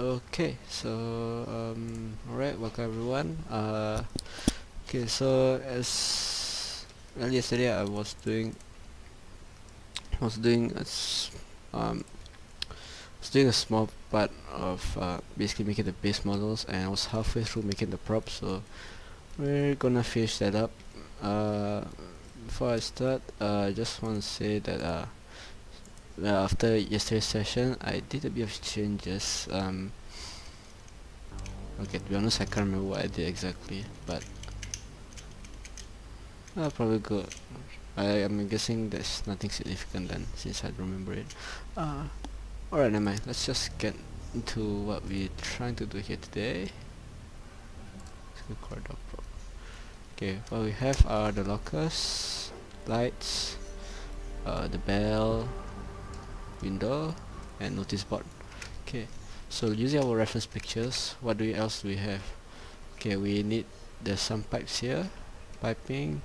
Okay, so alright, welcome everyone. Okay, so as earlier yesterday, I was doing um was doing a small part of basically making the base models, and I was halfway through making the props. So we're gonna finish that up. Before I start, I just want to say that after yesterday's session, I did a bit of changes. Okay, to be honest, I can't remember what I did exactly, but I'll probably go. I am guessing there's nothing significant then, since I don't remember it. Alright, never mind. Let's just get into what we're trying to do here today. Okay, what we have are the lockers, lights, the bell, window, and notice board. Okay, so using our reference pictures, what else do we have? Okay, we need there's some pipes here, piping.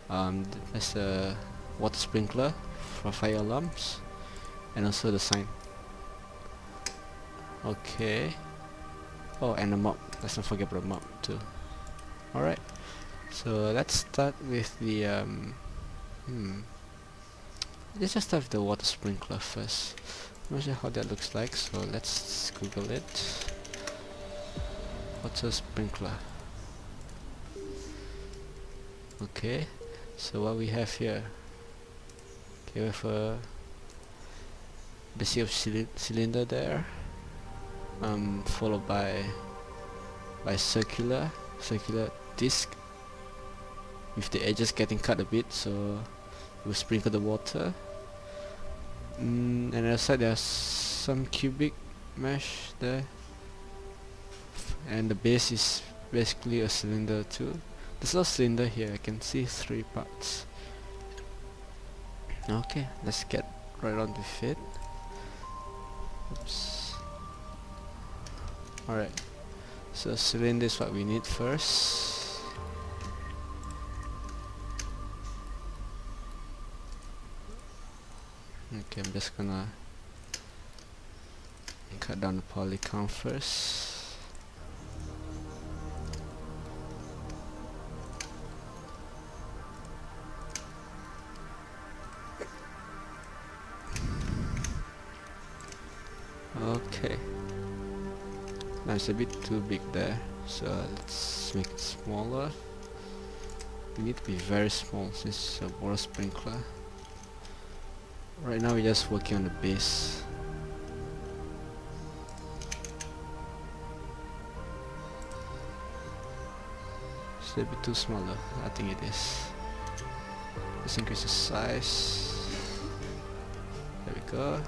There's a water sprinkler for fire alarms, and also the sign. Okay. Oh, and a mop. Let's not forget about the mop too. Alright. So let's start with the let's just start with the water sprinkler first. I'm not sure how that looks like, so let's Google it. Water sprinkler. Okay. So what we have here? Okay, we have a basic of cylinder there. Followed by circular disc with the edges getting cut a bit, so we sprinkle the water. And on the other side there's some cubic mesh there, and the base is basically a cylinder too. There's no cylinder here, I can see 3 parts. Okay, let's get right on with it. Oops. Alright, so cylinder is what we need first. Okay, I'm just gonna cut down the poly count first. Okay, now it's a bit too big there, so let's make it smaller. We need to be very small since it's a water sprinkler. Right now we're just working on the base. It's a bit too smaller, I think it is. Let's increase the size. There we go.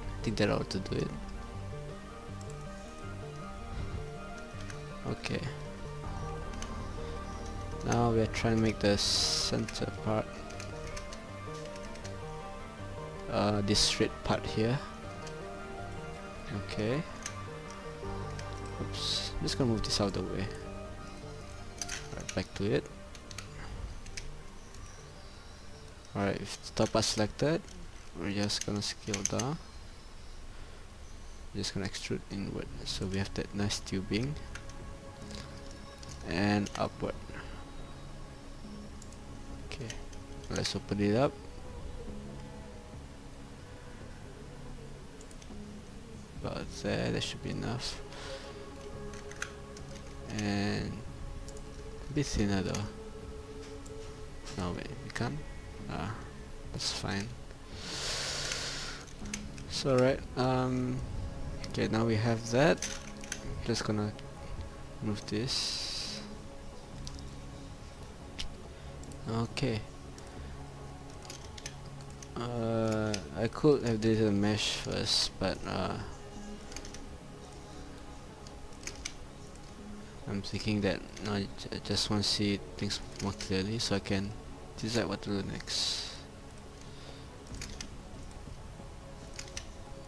I think that ought to do it. Okay. Now we are trying to make the center part, this straight part here. Okay. Oops. I'm just gonna move this out of the way. Right, back to it. Alright, with the top part selected, we're just gonna scale down. Just gonna extrude inward, so we have that nice tubing, and upward. Okay, let's open it up. About there, that should be enough. And a bit thinner though. No wait, we can't. That's fine. So right, okay, now we have that. Just gonna move this. Okay. I could have did a mesh first, but I'm thinking that I just want to see things more clearly, so I can decide what to do next.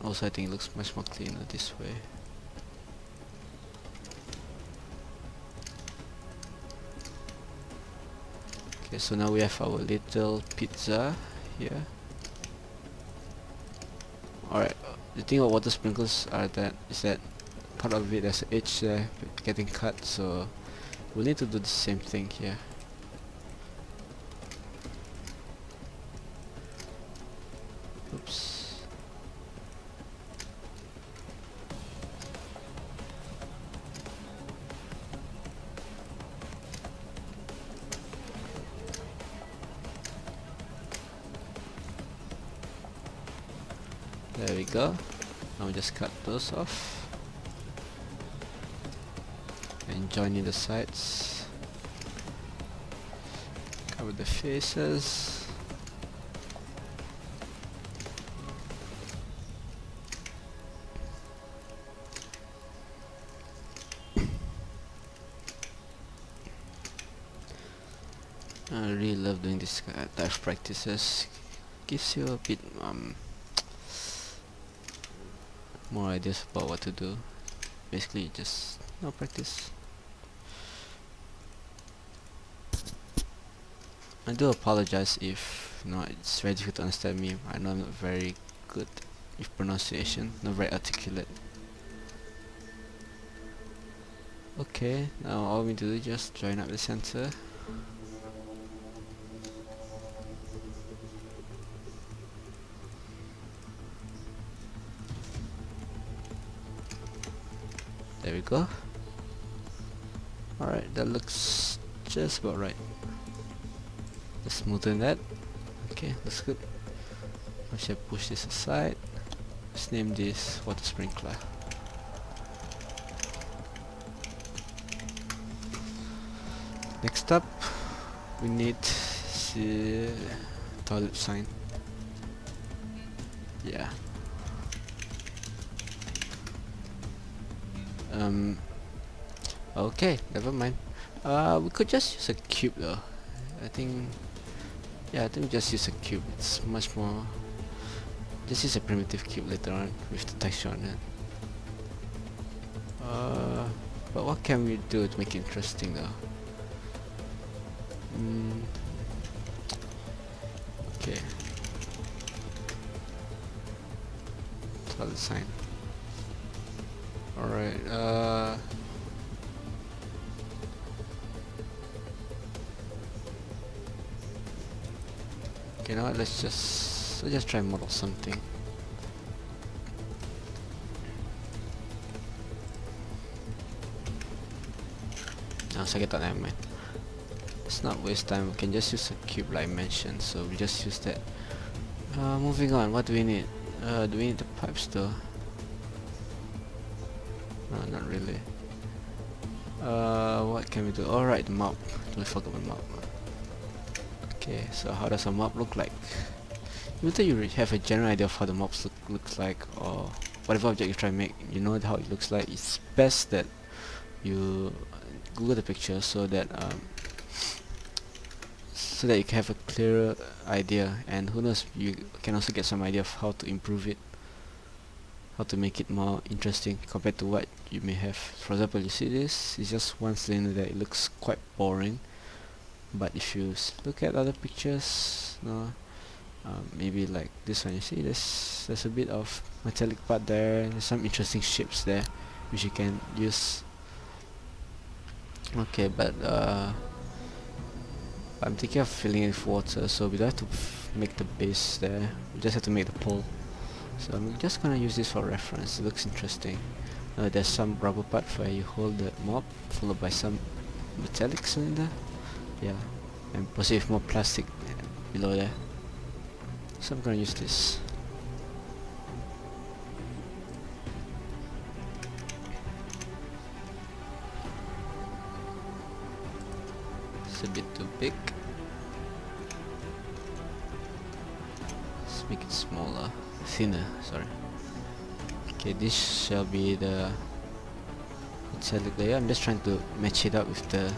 Also, I think it looks much more cleaner this way. Okay, so now we have our little pizza here. Alright, the thing about water sprinkles is that part of it has an edge there getting cut, so we'll need to do the same thing here. Oops. There we go. Now we just cut those off and join in the sides. Cover the faces. I really love doing this type of practices. Gives you a bit more ideas about what to do. Basically just no practice. I do apologize if it's very difficult to understand me. I know I'm not very good with pronunciation, not very articulate. Okay, now all we need to do is just join up the center. There we go. Alright, that looks just about right. Just smoothen that. Okay, looks good. I shall push this aside. Let's name this water sprinkler. Next up, we need the toilet sign. Yeah. Okay, never mind. We could just use a cube though. I think we just use a cube. It's much more. Just use a primitive cube later on with the texture on it. But what can we do to make it interesting though? Okay. Toilet sign. Alright, okay, now let's just try and model something. No, second thought, never mind. Let's not waste time, we can just use a cube like I mentioned, so we just use that. Moving on, what do we need? Do we need the pipes though? No, not really. What can we do? Alright, the map. We forgot the map. Okay, so how does a map look like? Even though you have a general idea of how the maps looks like, or whatever object you try to make, you know how it looks like, it's best that you Google the picture so that you can have a clearer idea, and who knows, you can also get some idea of how to improve it, how to make it more interesting compared to what you may have. For example, you see this, it's just one cylinder that it looks quite boring, but if you look at other pictures, maybe like this one, you see there's a bit of metallic part there, there's some interesting shapes there which you can use. Okay, but I'm thinking of filling it with water, so we don't have to make the base there, we just have to make the pole. So I'm just gonna use this for reference, it looks interesting. There's some rubber part where you hold the mop, followed by some metallic cylinder. Yeah, and proceed with more plastic below there. So I'm gonna use this. It's a bit too big. Let's make it smaller, thinner, sorry. Okay, this shall be the metallic layer. I'm just trying to match it up with the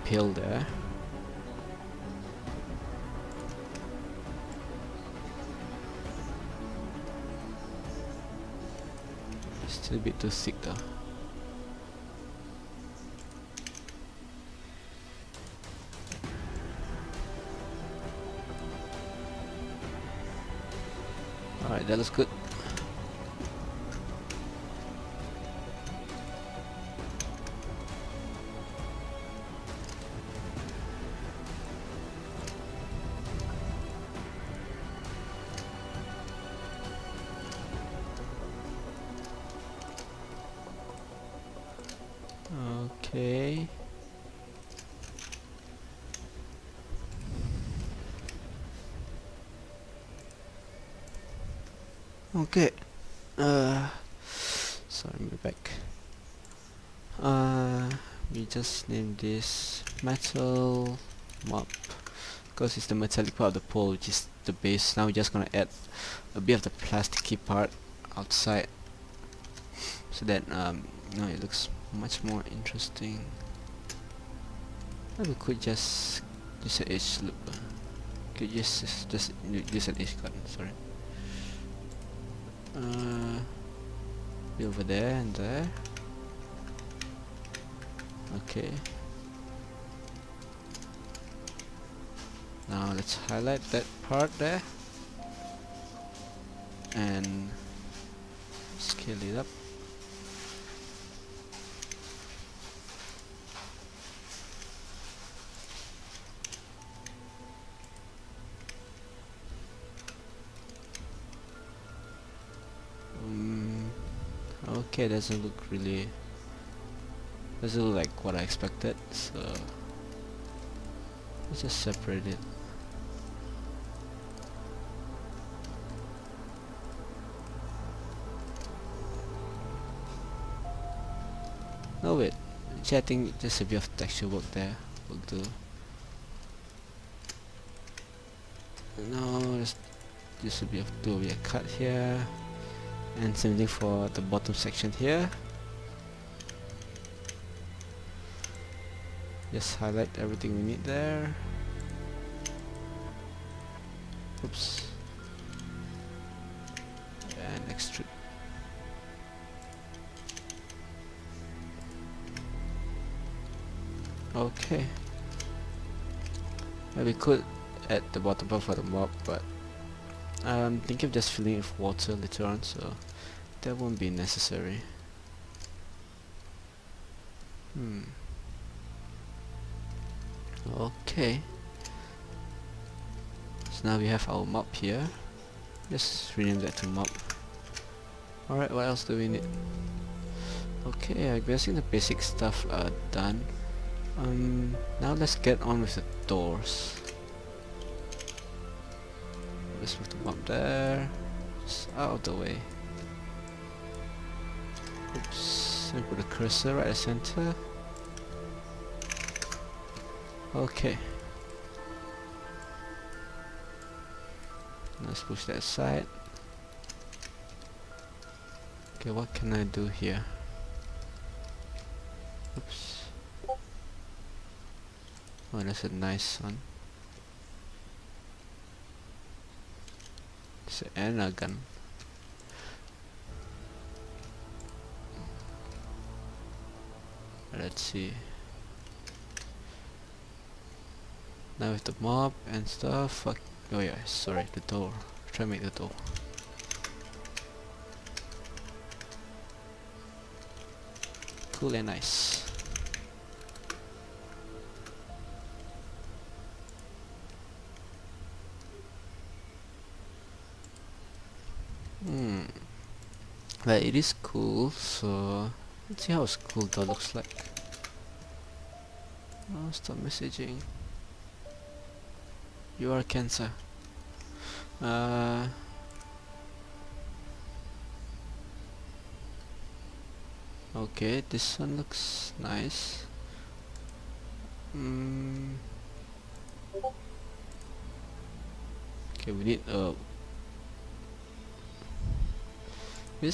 pill there. Still a bit too thick though. Alright, that looks good. Okay. Okay. Sorry, me back. We just name this metal mop because it's the metallic part of the pole, which is the base. Now we're just gonna add a bit of the plasticky part outside, so that you know, it looks much more interesting. We could just use an edge loop. Could just use an edge cut. Sorry. Be over there and there. Okay. Now let's highlight that part there and scale it up. Okay, doesn't look like what I expected, so let's just separate it. No wait, actually I think just a bit of texture work there will do. No, just a bit of cut here, and same thing for the bottom section here. Just highlight everything we need there. Oops. And extrude. Okay. We could add the bottom part for the mop, but I'm thinking of just filling it with water later on, so that won't be necessary. Okay. So now we have our mop here. Just rename that to mop. Alright, what else do we need? Okay, I'm guessing the basic stuff are done. Now let's get on with the doors. Let's move the mop there. Just out of the way. Oops, and put the cursor right at the center. Okay. Let's push that aside. Okay, what can I do here? Oops. Oh, that's a nice one. It's an gun. Let's see. Now with the mop and stuff. Oh yeah, sorry, the door. Try to make the door. Cool and nice. But it is cool, so let's see how a school door looks like. Oh, stop messaging. You are cancer. Okay, this one looks nice. Okay, we need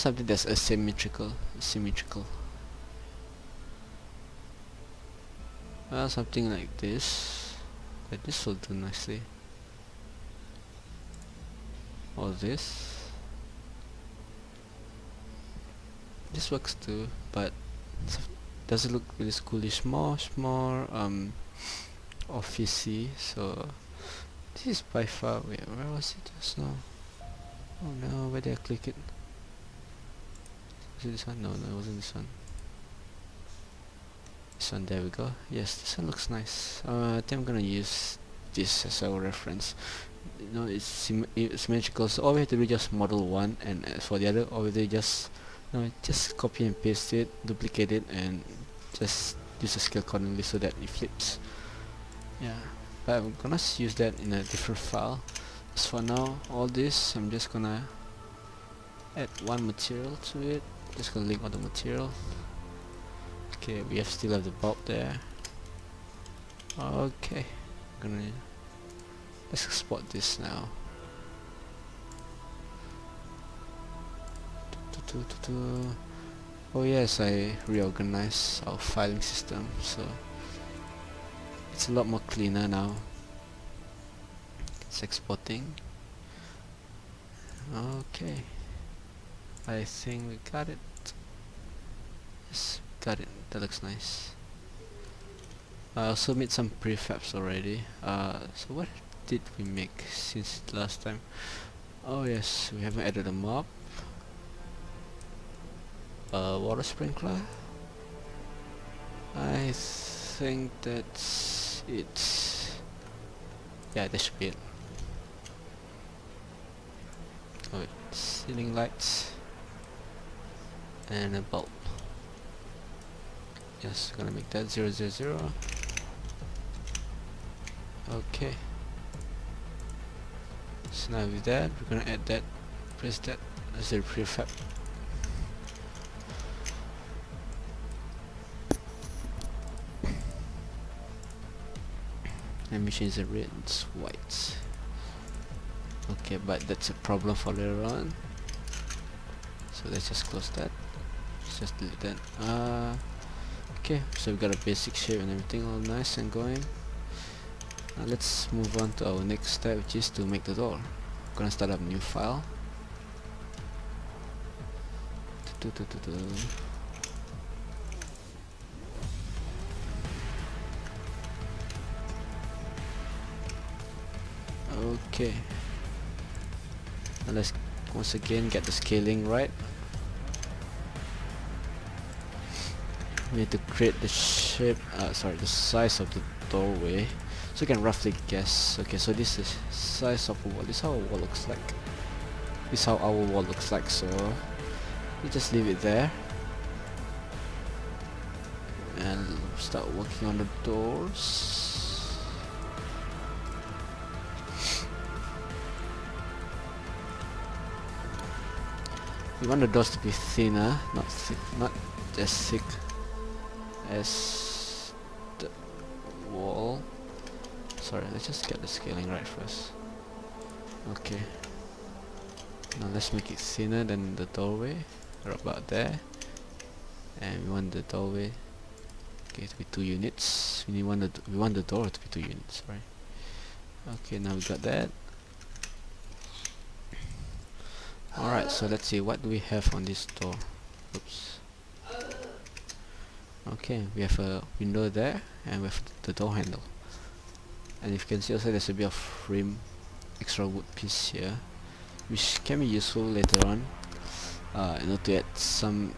something that's asymmetrical. Something like this. Like this will do nicely. Or this. This works too, but doesn't look really schoolish. More officey. So this is by far. Wait, where was it just now? Oh no, where did I click it? Was it this one? No, it wasn't this one. This one, there we go. Yes, this one looks nice. I think I'm gonna use this as our reference. You know, it's symmetrical, so all we have to do is just model one, and as for the other, all we do is just, you know, just copy and paste it, duplicate it, and just use the scale accordingly so that it flips. Yeah, but I'm gonna use that in a different file. As for now, all this, I'm just gonna add one material to it. Just gonna link all the material. Okay, we still have the bulb there. Okay, let's export this now. Oh yes, I reorganized our filing system, so it's a lot more cleaner now. It's exporting. Okay, I think we got it. Yes, got it. That looks nice. I also made some prefabs already. So what did we make since last time? Oh yes, we haven't added a mop, a water sprinkler. I think that's it. Yeah, that should be it. Oh wait, ceiling lights and a bulb. Yes, gonna make that 0, 0, 0. Okay. So now with that, we're gonna add that, press that as the prefab. Emission is red, it's white. Okay, but that's a problem for later on. So let's just close that. Let's just delete that. Okay, so we got a basic shape and everything all nice and going. Now let's move on to our next step, which is to make the door. I'm gonna start up a new file. Okay. Now let's once again get the scaling right. We need to create the shape, the size of the doorway, so you can roughly guess. Okay, so this is size of a wall. This is how a wall looks like. This is how our wall looks like. So we just leave it there and start working on the doors. We want the doors to be thinner, not as thick as the wall. Sorry, let's just get the scaling right first. Okay. Now let's make it thinner than the doorway, or about there. And we want the doorway, okay, to be 2 units. We want the door to be 2 units. Sorry. Okay, now we got that. Alright, so let's see, what do we have on this door? Oops. Okay, we have a window there, and we have the door handle. And if you can see also, there's a bit of rim, extra wood piece here, which can be useful later on. You know, to add some.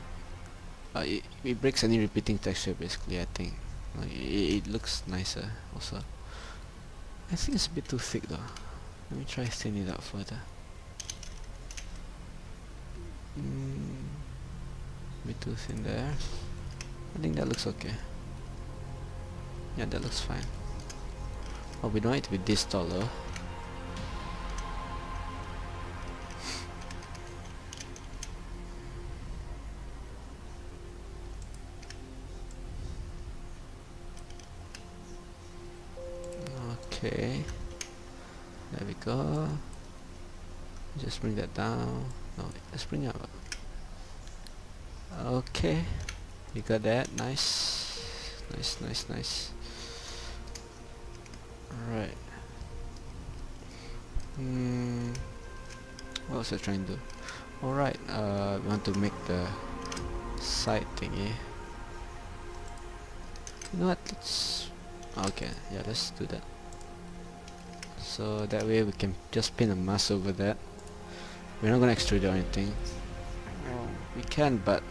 It breaks any repeating texture basically. I think it looks nicer also. I think it's a bit too thick though. Let me try thin it out further. Bit too thin there. I think that looks okay. Yeah, that looks fine. Oh, we don't need to be this tall though. Okay, there we go. Just bring that down. No, let's bring it up. Okay, we got that. Nice. Alright. What was I trying to do? Alright, we want to make the side thingy. You know what? Let's. Okay, yeah, let's do that. So that way we can just pin a mask over that. We're not gonna extrude or anything. We can, but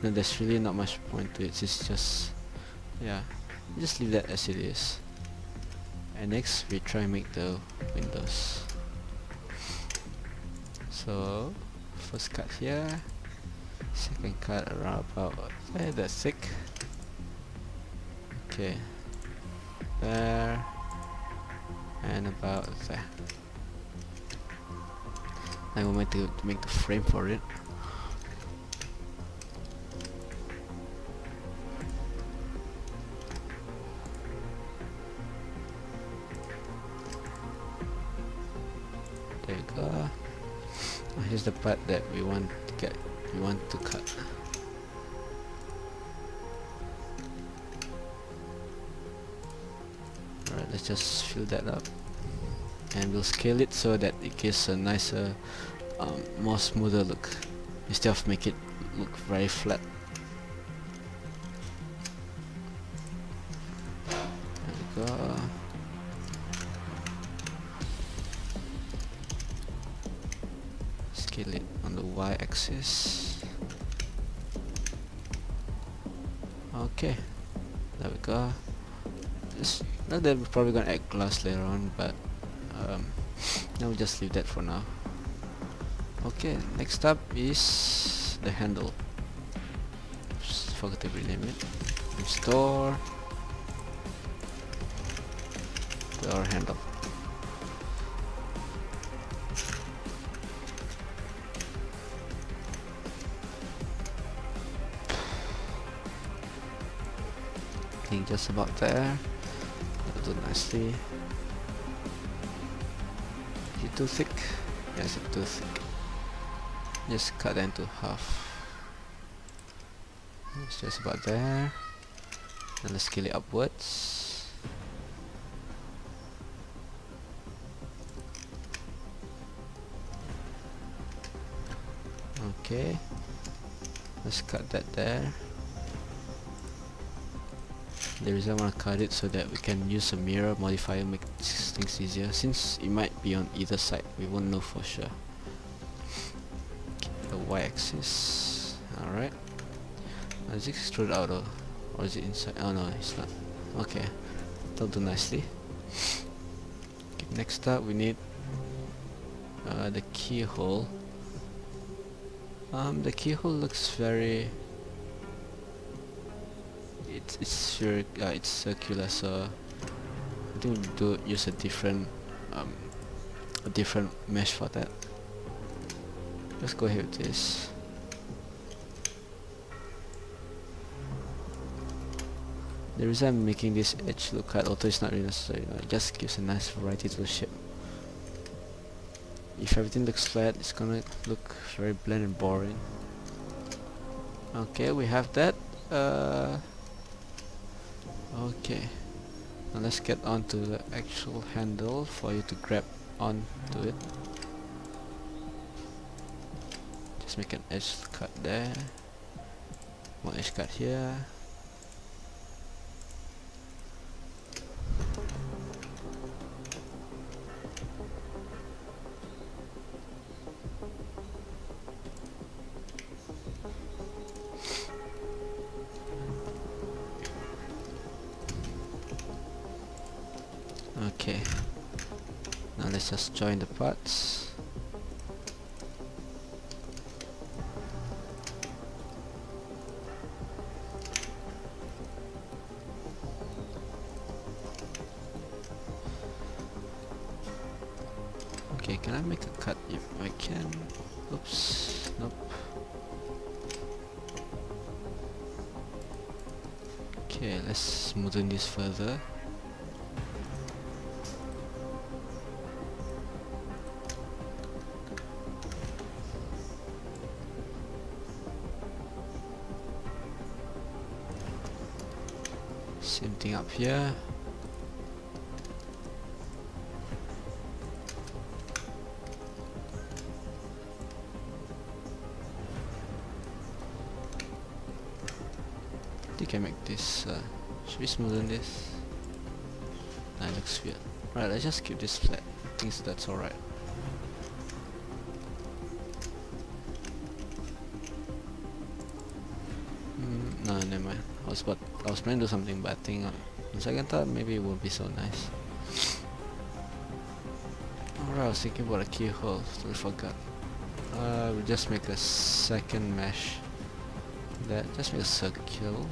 then there's really not much point to it. It's just, yeah, just leave that as it is. And next we try and make the windows. So first cut here, second cut around about there, that's thick. Okay, there and about there. Now we're going to make the frame for it. There you go. Now here's the part that we want to cut. Alright, let's just fill that up, and we'll scale it so that it gives a nicer, more smoother look instead of make it look very flat. There we go. Scale it on the y-axis. Okay, there we go. Now that we're probably gonna add glass later on, but now we'll just leave that for now. Okay, next up is the handle. Oops, forgot to rename it. Restore door handle. I think just about there. That'll do nicely. Is it too thick? Yes, it's too thick. Just cut that into half. It's just about there. And let's scale it upwards. Okay. Let's cut that there. The reason I want to cut it so that we can use a mirror modifier, make things easier. Since it might be on either side, we won't know for sure. The y-axis. Alright. Is it extruded out or is it inside? Oh no, it's not. Okay. That'll do nicely. Okay, next up we need the keyhole. The keyhole looks very... It's circular, so I think we do use a different mesh for that. Let's go ahead with this. The reason I'm making this edge look cut, although it's not really necessary, it just gives a nice variety to the shape. If everything looks flat, it's gonna look very bland and boring. Okay, we have that. Okay, now let's get on to the actual handle for you to grab onto it. Just make an edge cut there, one edge cut here. Okay, now let's just join the parts. Okay, can I make a cut if I can? Oops, nope. Okay, let's smoothen this further. Same thing up here. I think I make this, should we smoothen this? Nah, it looks weird. Right, let's just keep this flat. I think that's alright. No, never mind. I was planning to do something, but I think on second thought maybe it won't be so nice. Alright, I was thinking about a keyhole, so I forgot. We'll just make a second mesh. Just make a circle.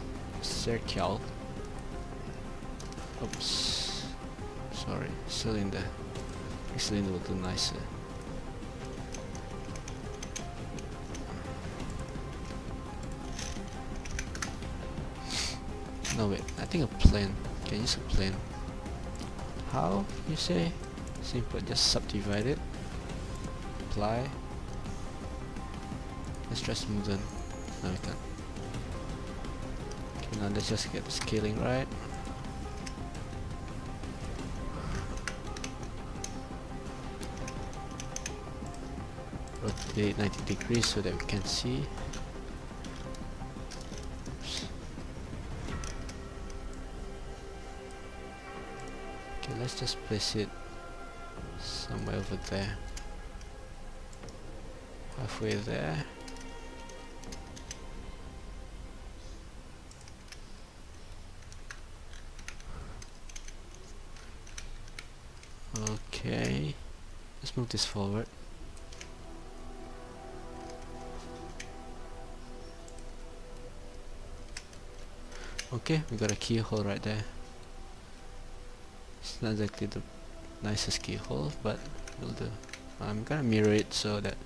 Oops. Sorry, cylinder. Cylinder will do nicer. No wait, I think a plane. Can use a plane. How you say? Simple, just subdivide it. Apply. Let's try smoothen. No, we can't. Okay, now let's just get the scaling right. Rotate 90 degrees so that we can see. Oops. Okay, let's just place it somewhere over there. Halfway there. Okay, let's move this forward. Okay, we got a keyhole right there. It's not exactly the nicest keyhole, but will do. I'm gonna mirror it so that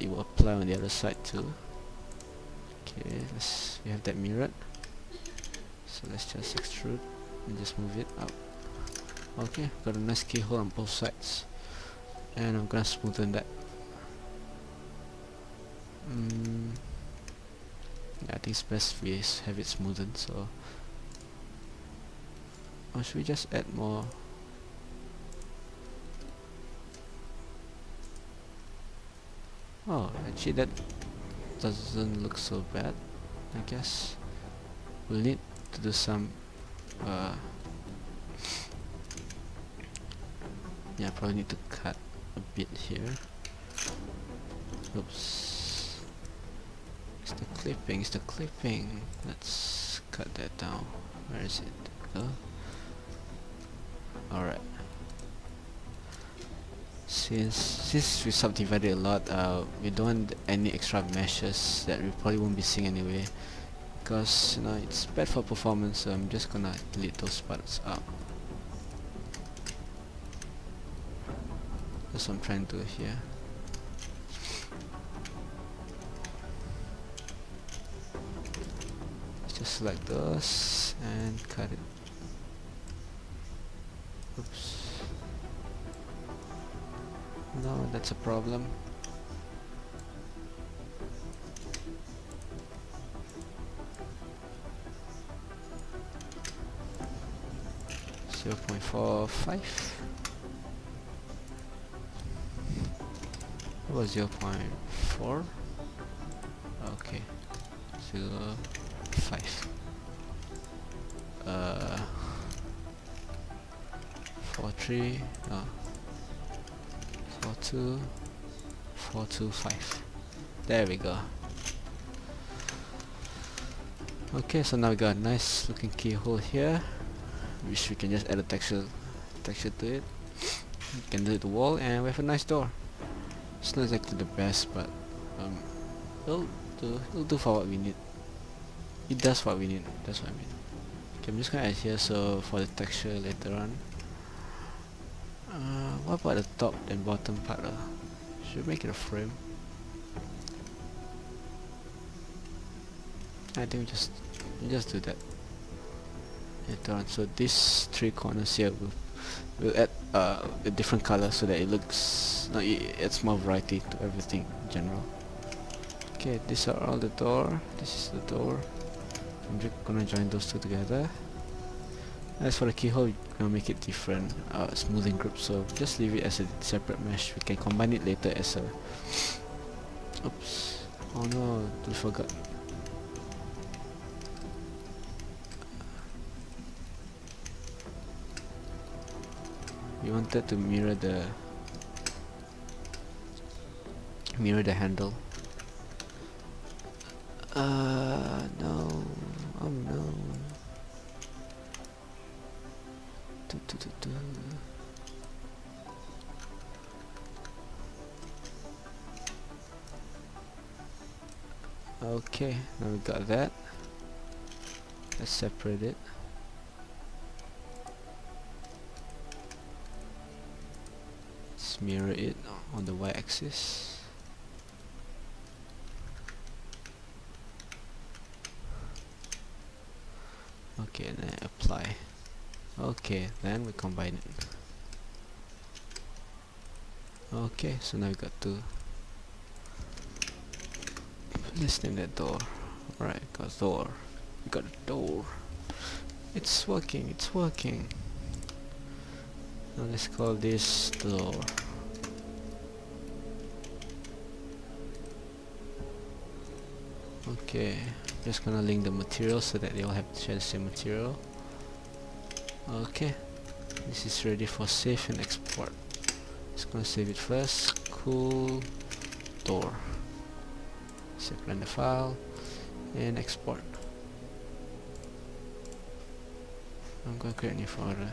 it will apply on the other side too. Okay, we have that mirrored. So let's just extrude and just move it up. Okay, got a nice keyhole on both sides, and I'm gonna smoothen that. Yeah, I think it's best we have it smoothened. So, or should we just add more? Oh, actually that doesn't look so bad. I guess we'll need to do some yeah, probably need to cut a bit here. Oops. It's the clipping. Let's cut that down. Where is it? Oh. Alright. Since we subdivided a lot, we don't want any extra meshes that we probably won't be seeing anyway, because you know it's bad for performance. So I'm just gonna delete those parts out. That's what I'm trying to do here. Let's just select those and cut it. Oops. No, that's a problem. .45. What was 0.4? Okay, 0.5. 4.3. 4.2. 4.25. There we go. Okay, so now we got a nice looking keyhole here, which we can just add a texture to it. We can do the wall, and we have a nice door. It's not exactly the best, but it'll do for what we need. It does what we need. That's what I mean. Okay, I'm just gonna add here, so for the texture later on. What about the top and bottom part? Should we make it a frame? I think we just do that later on. So these three corners here we'll add a different color so that it looks it adds more variety to everything in general. Okay, these are all the door. This is the door. I'm just gonna join those two together. As for the keyhole, we're gonna make it different, smoothing group, so just leave it as a separate mesh. We can combine it later as a... Oops. Oh no, I forgot. We wanted to mirror the handle. No. Oh no. Do, do, do, do. Okay, now we got that. Let's separate it. Let's mirror it on the y-axis. Okay, and then apply. Okay, then we combine it. Okay, so now we got to, let's name that door. Alright, got door. We got a door. It's working, it's working. Now let's call this door. Okay, just gonna link the material so that they all have to share the same material. Okay, this is ready for save and export. Just gonna save it first. Cool door. Save render file and export. I'm gonna create a new folder.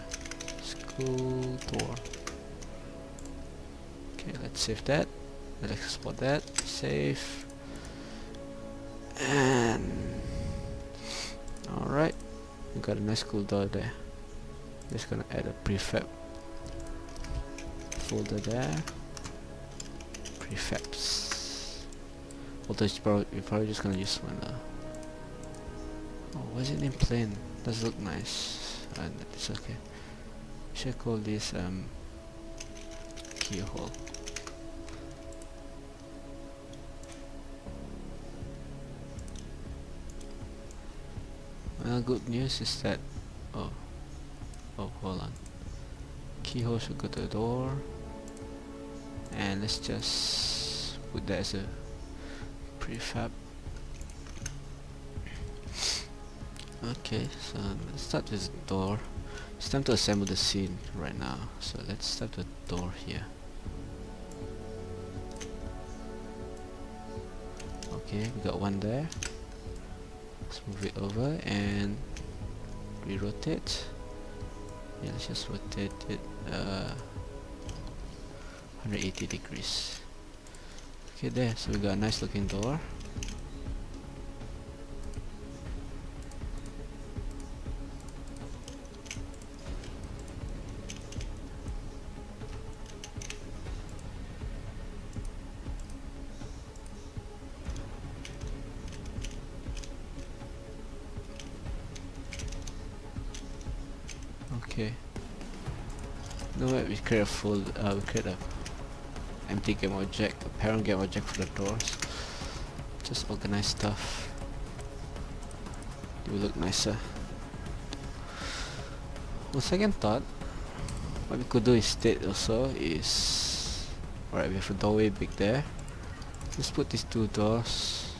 School door. Okay, let's save that. Let's export that. Save. And alright, we got a nice cool door there. Just gonna add a prefab folder there. Prefabs. Although you're probably just gonna use one. Oh, why is it in plain? Does look nice. It's okay. Should I call this keyhole? Well, good news is that oh, hold on. Keyhole should go to the door, and let's just put that as a prefab. Okay, so let's start with the door. It's time to assemble the scene right now, so let's start the door here. Okay, we got one there. Let's move it over and re-rotate. Yeah, let's just rotate it 180 degrees. Okay, there, so we got a nice looking door. Okay. You know what? We create a we create a empty game object, a parent game object for the doors. Just organize stuff. It will look nicer. On second thought, what we could do instead also is, alright, we have a doorway big there. Let's put these two doors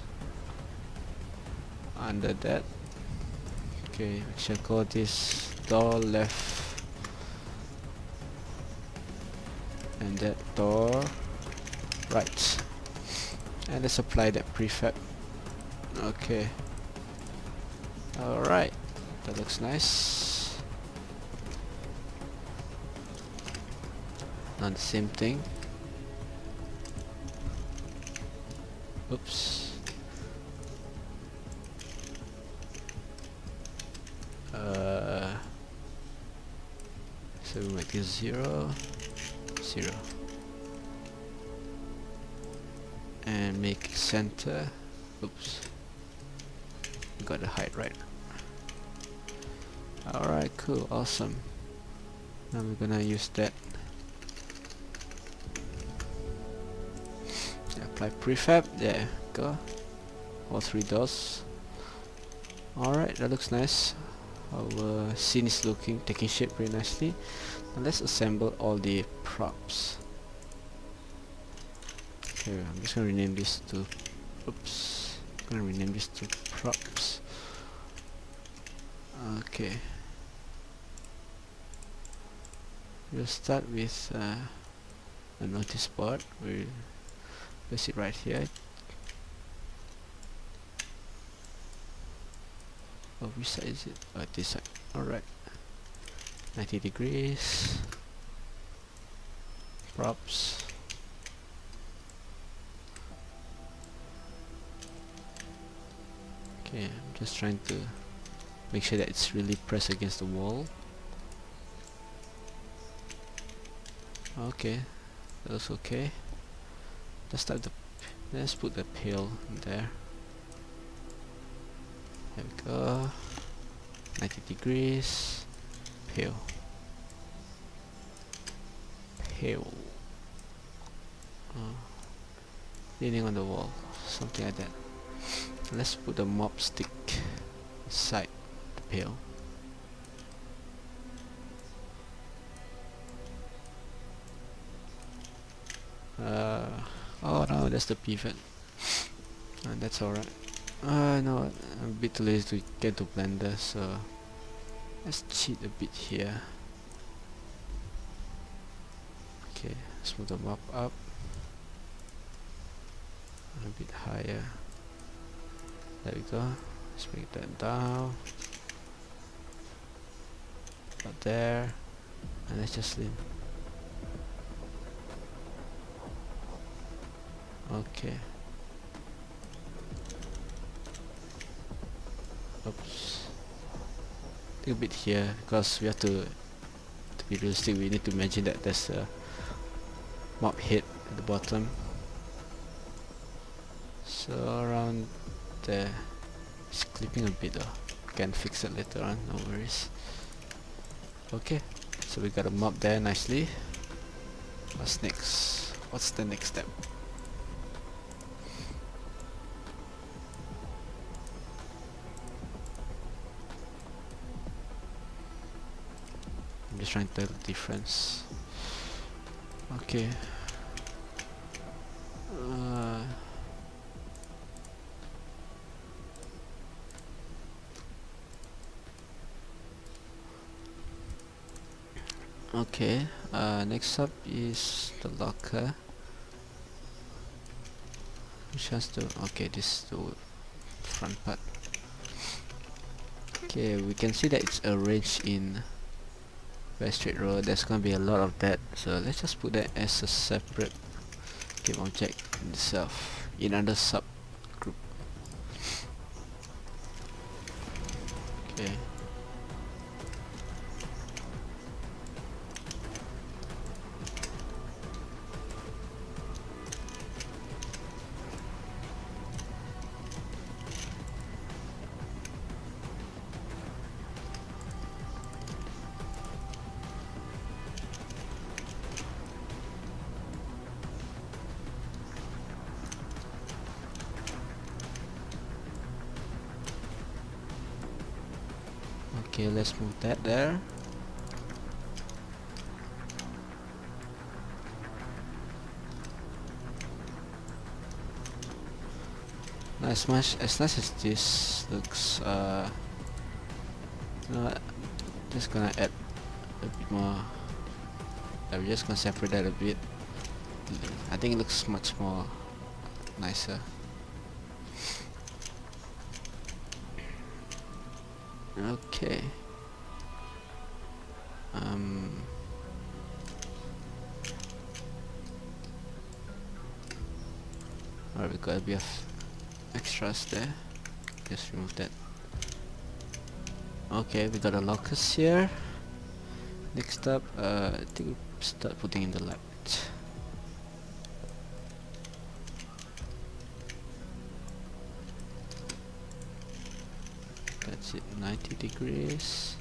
under that. Okay, we shall call this door left and that door right, and let's apply that prefab. Okay, alright, that looks nice. Now the same thing. Oops. So we make this 0, 0, and make center. Oops, we got the height right. Alright, cool, awesome. Now we're gonna use that. Apply prefab. There, go. All three doors. Alright, that looks nice. Our scene is taking shape very nicely. Now let's assemble all the props. Okay, I'm just gonna rename this to, oops, I'm gonna rename this to props. Okay, we'll start with a notice board. We'll place it right here. Oh, which side is it? Oh, this side. Alright. 90 degrees. Props. Okay, I'm just trying to make sure that it's really pressed against the wall. Okay, that's okay. Let's put the pail in there. There we go. 90 degrees. Pail. Pail. Leaning on the wall, something like that. Let's put the mop stick inside the pail. Oh no, that's the pivot. That's alright. No, I'm a bit too lazy to get to Blender, so let's cheat a bit here. Okay, let's move the mop up a bit higher. There we go. Let's bring that down. About there, and let's just lean. Okay. Oops. Take a bit here because we have to be realistic. We need to imagine that there's a mop head at the bottom. So around there. It's clipping a bit though. Can fix it later on, no worries. Okay, so we got a mop there nicely. What's next? What's the next step? I'm just trying to tell the difference. Okay. Okay, next up is the locker. Which has to, okay, this is the front part. Okay, we can see that it's arranged in very straight row. There's gonna be a lot of that, so let's just put that as a separate game object in itself, in another sub group. Okay. Okay, let's move that there. Now, as nice as this looks, you know what, just gonna add a bit more. We're just gonna separate that a bit. I think it looks much more nicer. Okay. Alright, we got a bit of extras there. Just remove that. Okay, we got a locus here. Next up, I think we'll start putting in the light. That's it, 90 degrees.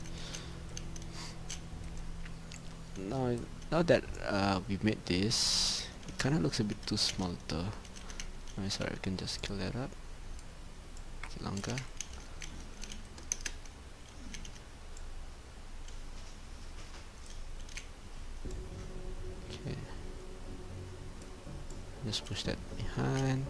Now that we made this, it kind of looks a bit too small though. I'm sorry, I can just scale that up. Make it longer. Okay. Just push that behind.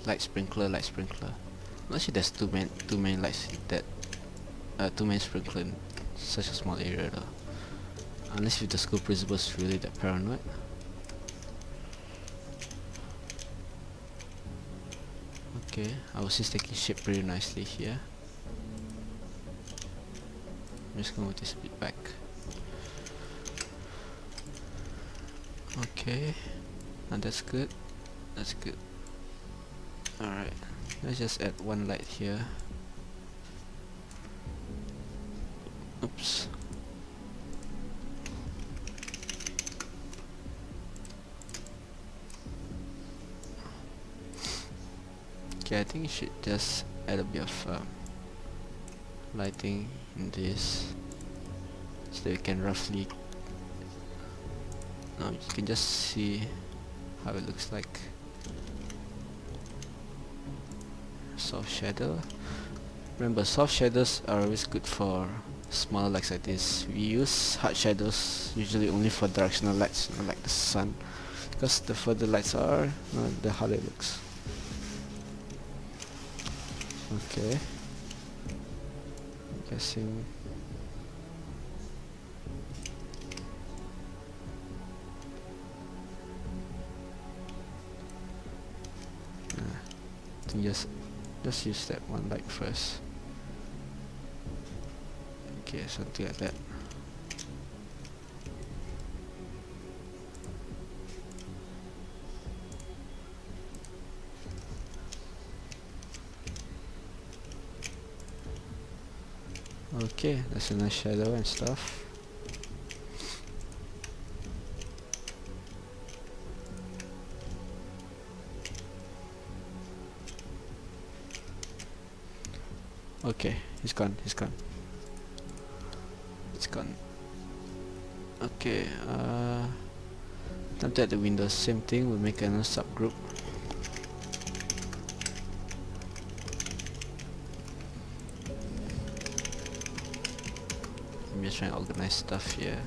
Light sprinkler, light sprinkler. Actually, there's two main lights in that. Two main sprinkler in such a small area though. Unless if the school principal is really that paranoid. Okay, our is taking shape pretty nicely here. I'm just gonna move this a bit back. Okay, and that's good. That's good. Alright, let's just add one light here. Oops. Okay, I think you should just add a bit of lighting in this so that you can roughly you can just see how it looks like. Soft shadow. Remember, soft shadows are always good for small lights like this. We use hard shadows usually only for directional lights, like the sun, because the further lights are, the harder it looks. Okay, I'm guessing I think just use that one light first. Okay, something like that. Okay, that's a nice shadow and stuff. Okay, he's gone. It's gone. Okay, time to add the windows. Same thing, we'll make another subgroup. I'm just trying to organize stuff here.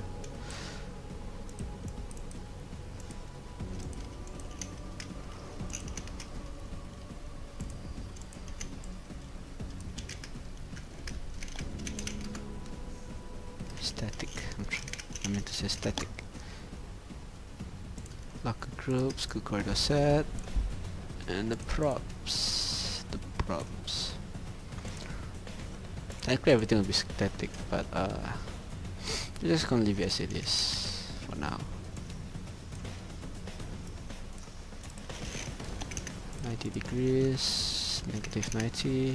Static. I meant to say static. Locker groups, good corridor set, and the props. Technically everything will be static, but we're just gonna leave it as it is for now. 90 degrees, negative 90.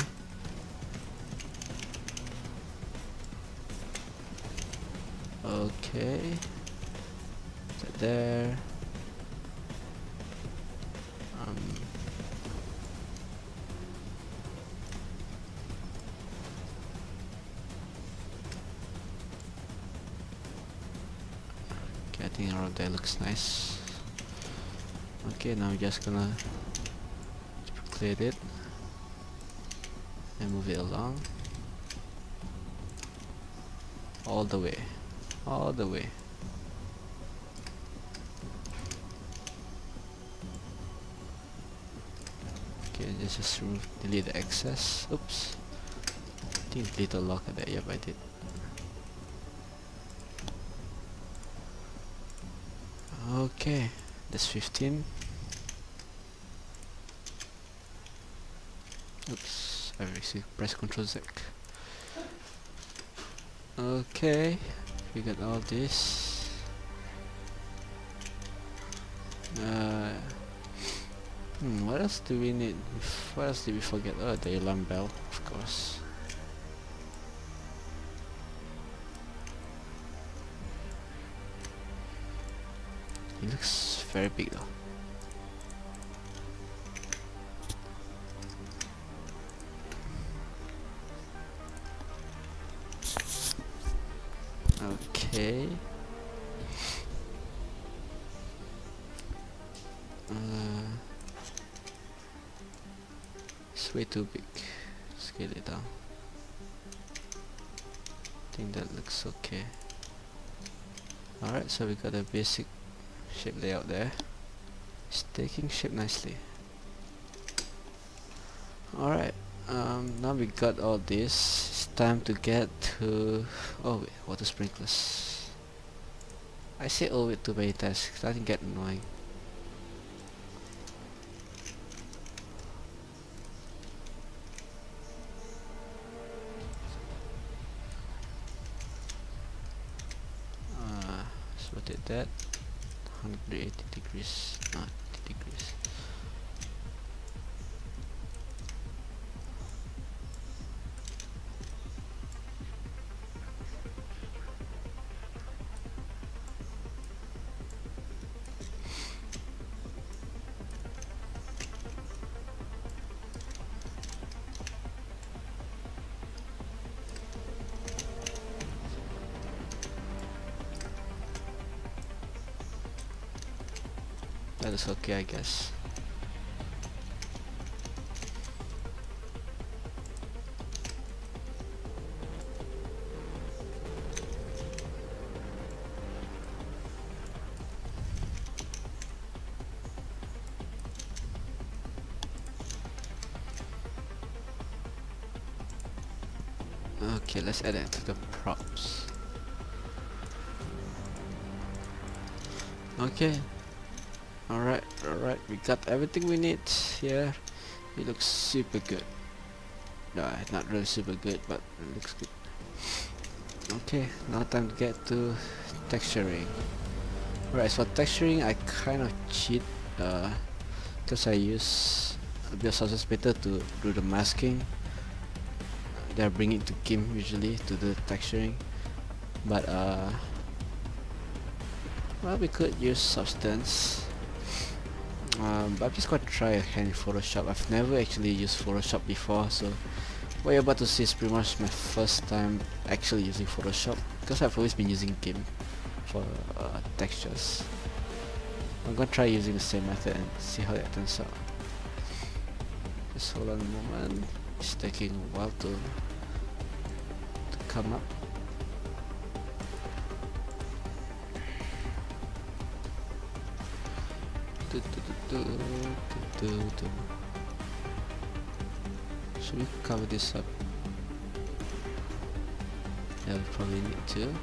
Okay, set there. Okay, I think around there looks nice. Okay, now we're just gonna clear it and move it along all the way. Okay, just delete the excess. Oops, I think delete the locker there. Yep, I did. Okay, that's 15. Oops, I press Ctrl Z. Okay, we got all this. What else do we need? What else did we forget? Oh, the alarm bell, of course. It looks very big though. Okay. It's way too big. Scale it down. I think that looks okay. Alright, so we got a basic shape layout there. It's taking shape nicely. Alright, now we got all this. It's time to get to... oh wait, water sprinklers. I say oh wait too many times, it's starting to get annoying. rotate that 180 degrees, not 80 degrees. That is okay, I guess. Okay, let's add it to the props. Okay. Alright, we got everything we need here. It looks super good. No, not really super good, but it looks good. Okay, now time to get to texturing. Alright, so texturing I kind of cheat because I use a bit of source splitter to do the masking. They bring it to GIMP usually to do the texturing, but well, we could use Substance. But I'm just going to try a hand in Photoshop. I've never actually used Photoshop before, so what you're about to see is pretty much my first time actually using Photoshop, because I've always been using GIMP for textures. I'm going to try using the same method and see how that turns out. Just hold on a moment, it's taking a while to come up. Should we cover this up? Yeah, we probably need to.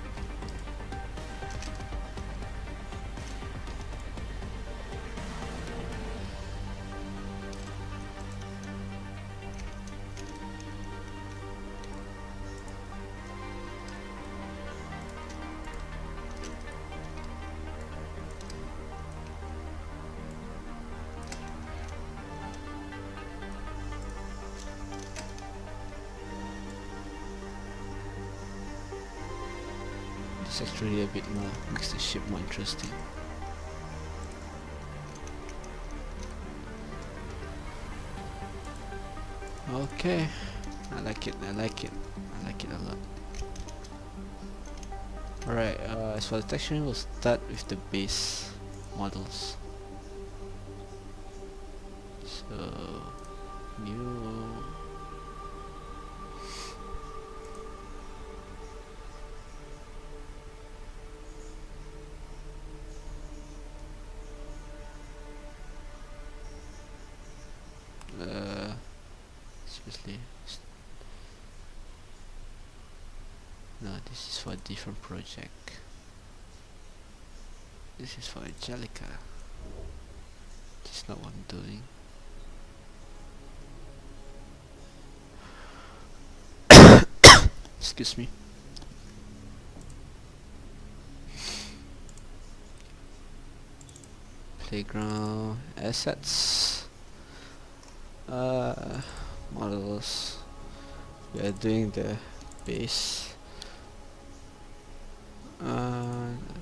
It's actually a bit more, makes the ship more interesting. Okay, I like it a lot. Alright, as for the texturing, we'll start with the base models. So, new. Seriously, no, this is for a different project. This is for Angelica. This is not what I'm doing. Excuse me. Playground assets. Models. We are doing the base.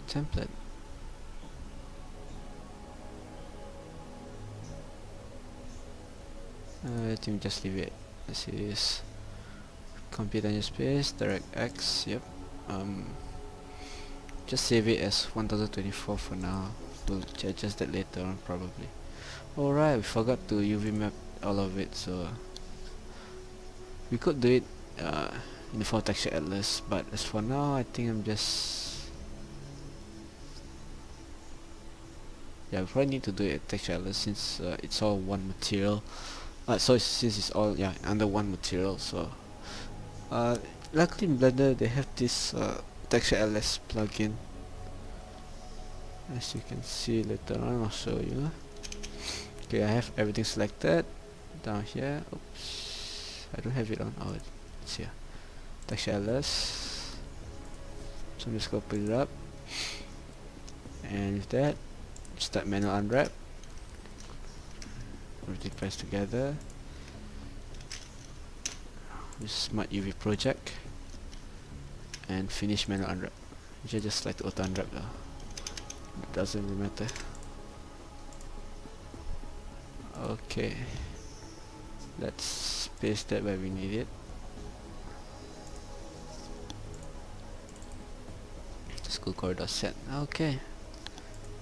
Template. I think just leave it. This is compute on your space, DirectX. Yep. Just save it as 1024 for now. We'll adjust that later on probably. Alright, we forgot to UV map all of it, so we could do it in the form of texture atlas, but as for now I think I'm just, yeah, we probably need to do it at texture atlas since it's all one material. So since it's all, yeah, under one material, so luckily in Blender they have this texture atlas plugin. As you can see later on, I'll show you. Okay, I have everything selected down here. Oops, I don't have it on. Oh, it's here. Texture atlas. So I'm just gonna put it up. And with that, start manual unwrap, everything pressed together with Smart UV project, and finish manual unwrap. You just like to auto unwrap though, it doesn't really matter. Okay, let's paste that where we need it. School corridor set. Okay,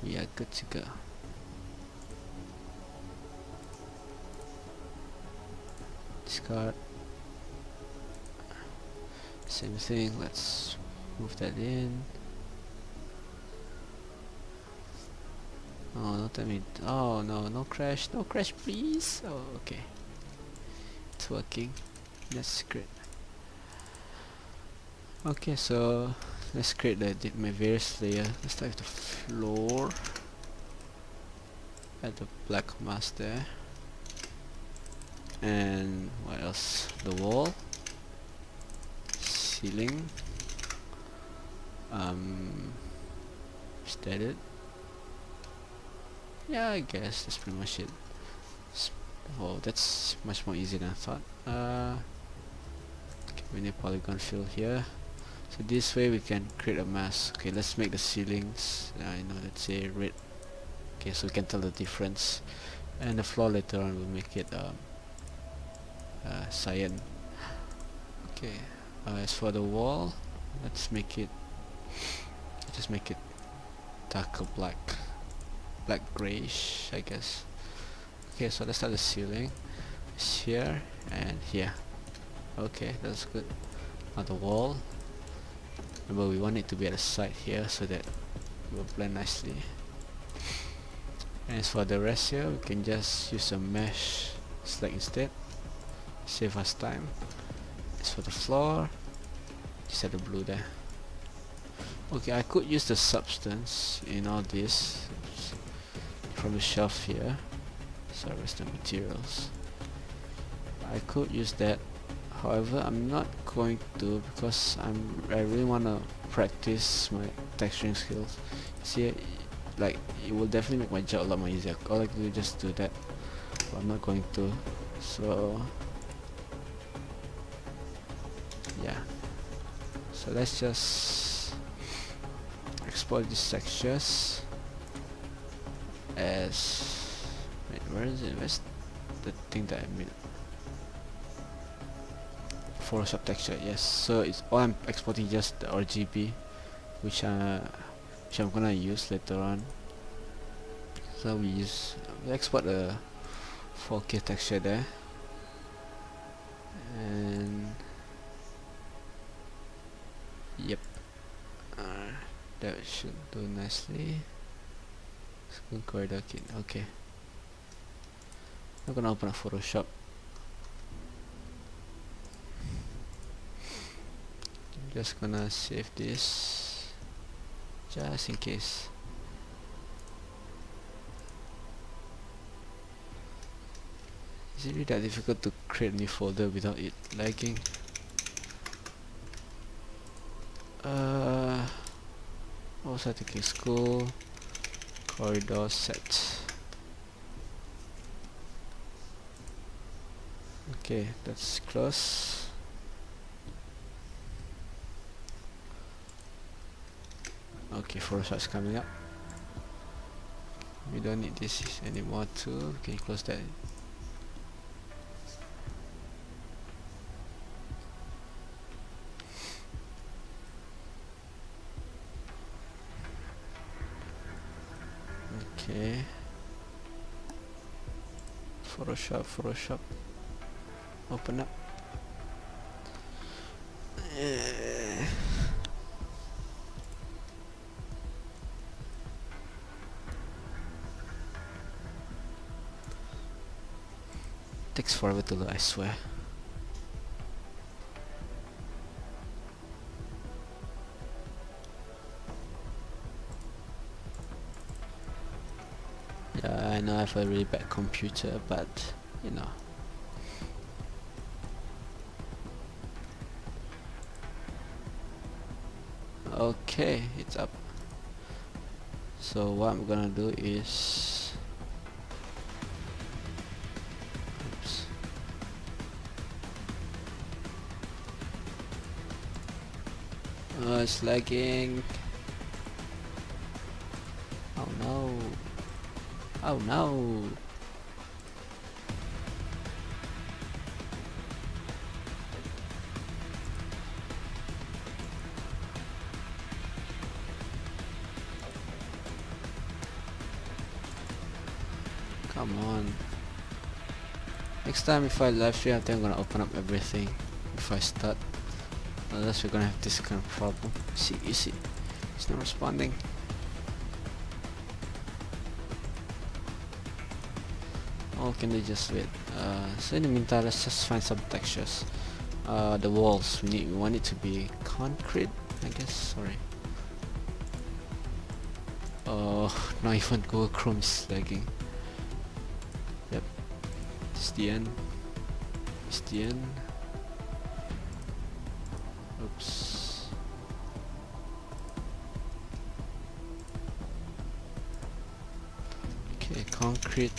we are good to go. Discard. Same thing, let's move that in. Oh, don't tell me. Oh no, no crash please. Oh, okay, it's working, that's great. Okay, so let's create my various layer. Let's start with the floor, add the black mask there, and what else, the wall, ceiling, is that it? Yeah, I guess that's pretty much it. Oh, that's much more easy than I thought. Okay, we need polygon fill here. So this way we can create a mask. Okay, let's make the ceilings, let's say red. Okay, so we can tell the difference. And the floor later on we'll make it cyan. Okay, as for the wall, let's make it, just make it darker black grayish, I guess. Okay, so let's start the ceiling. It's here and here. Okay, that's good. Now the wall, remember we want it to be at the side here so that it will blend nicely. And as for the rest here, we can just use a mesh select instead, save us time. As for the floor, just add the blue there. Okay, I could use the substance in all this from the shelf here. Sorry, where's the materials? I could use that. However, I'm not going to, because I really want to practice my texturing skills. See, like, it will definitely make my job a lot more easier. All I can do is just do that, but I'm not going to. So yeah, so let's just export these textures as, wait, where is it? Where's the thing that I made? Photoshop texture, yes. So it's all I'm exporting, just the RGB, which I'm gonna use later on. So we export a 4K texture there, and yep, that should do nicely. School corridor kit. Okay, I'm gonna open up Photoshop. Just gonna save this just in case. Is it really that difficult to create a new folder without it lagging? What was I thinking? School corridor set. Okay, that's close. Okay, Photoshop's coming up. We don't need this anymore too. Okay, close that. Okay, Photoshop, open up. Takes forever to load, I swear. Yeah, I know I have a really bad computer, but you know. Okay, it's up. So what I'm gonna do is, oops, it's lagging. Oh no. Oh no. Come on. Next time if I live stream, I think I'm gonna open up everything before I start. Unless we're gonna have this kind of problem. See, you see, it's not responding. Oh, can they just wait? So in the meantime, let's just find some textures. The walls, we want it to be concrete, I guess. Sorry. Oh, not even Google Chrome is lagging. Yep, it's the end. It's the end. Oops. Okay, concrete.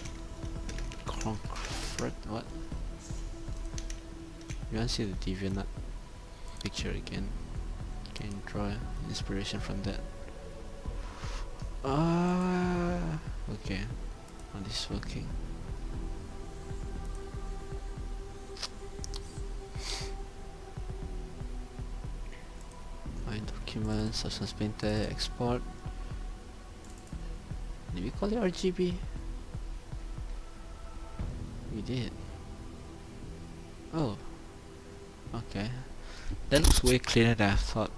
What? You want to see the deviant picture again? Can you draw inspiration from that? Okay. Oh, this is working. My documents, substance painter, export. Did we call it RGB? We did. Oh. Okay. That looks way cleaner than I thought.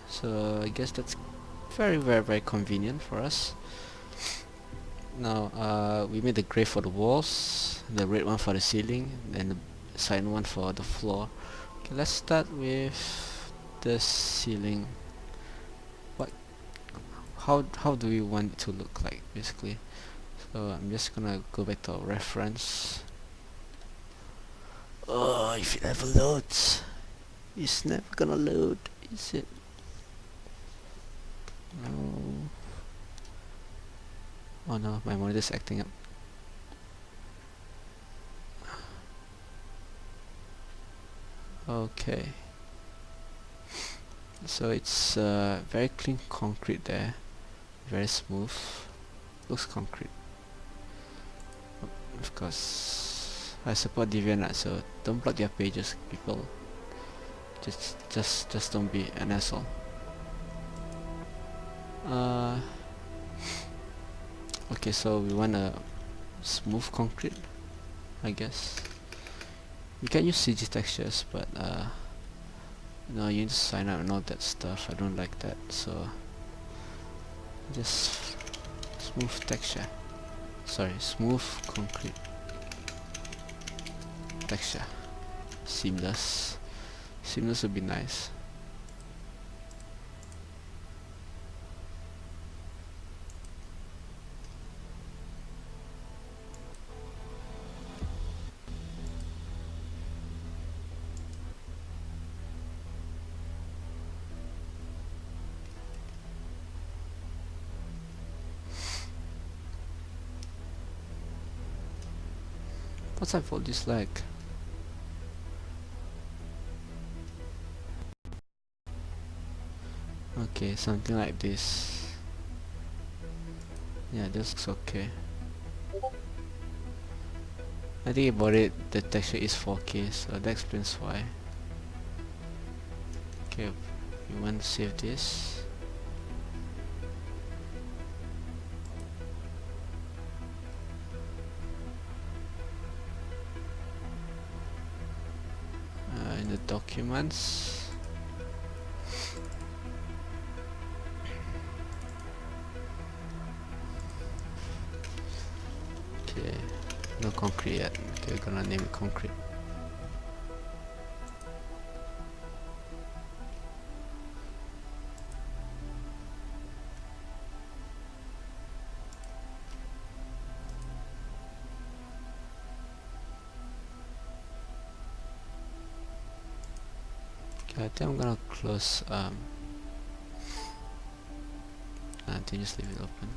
So I guess that's very convenient for us. Now we made the grey for the walls, the red one for the ceiling, and the cyan one for the floor. Okay, let's start with the ceiling. How do we want it to look like, basically? So I'm just gonna go back to our reference. Oh, if it ever loads, it's never gonna load, is it? No. Oh no, my monitor's acting up. Okay. So it's very clean concrete there. Very smooth. Looks concrete. Of course, I support DeviantArt, so don't block their pages, people. Just don't be an asshole. Okay, so we want a smooth concrete, I guess. You can use CG textures, but no, you need to sign up and all that stuff. I don't like that, so just smooth texture. Sorry, smooth concrete texture. Seamless. Seamless would be nice. What's up for this lag? Okay, something like this. Yeah, this looks okay. I think about it, the texture is 4K, so that explains why. Okay, we want to save this. In the documents. Okay, no concrete yet. Okay, we're gonna name it concrete. Okay, I think I'm gonna close Nothing, just leave it open.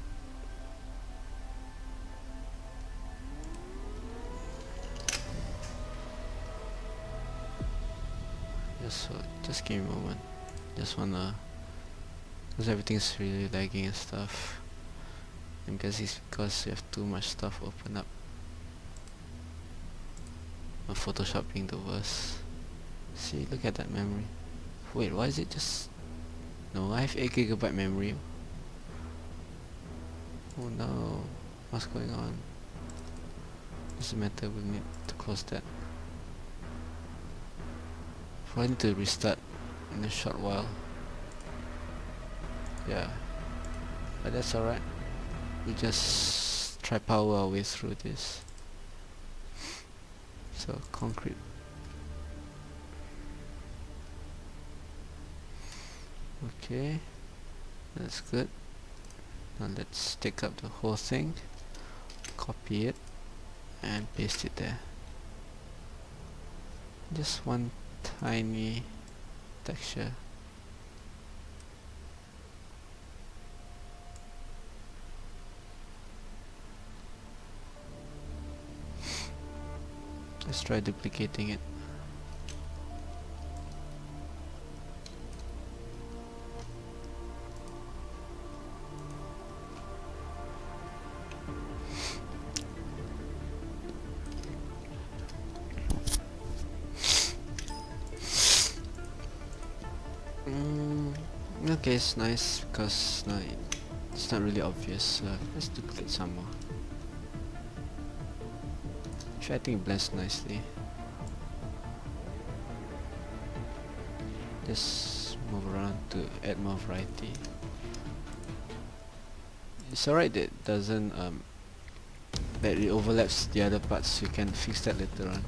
Just give me a moment. Just wanna, because everything's really lagging and stuff. I'm guessing it's because you have too much stuff open up. Photoshop being the worst. See, look at that memory. Wait, why is it just... No, I have 8 GB memory. Oh no, what's going on? Doesn't matter, we need to close that. I need to restart in a short while. Yeah, but that's alright. We just try power our way through this. So, concrete. Okay, that's good. Now let's take up the whole thing, copy it, and paste it there. Just one tiny texture. Let's try duplicating it. Okay, it's nice because it's not really obvious. Let's duplicate some more. Which I think blends nicely. Just move around to add more variety. It's alright that it doesn't that it overlaps the other parts. You can fix that later on.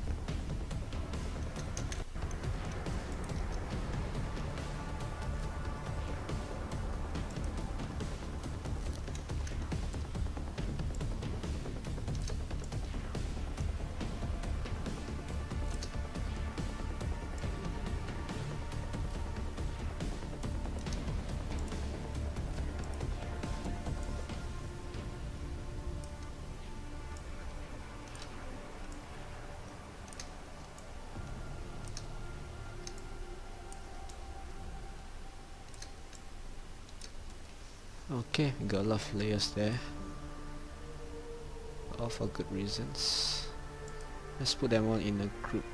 Okay, we got a lot of layers there, all for good reasons. Let's put them all in a group.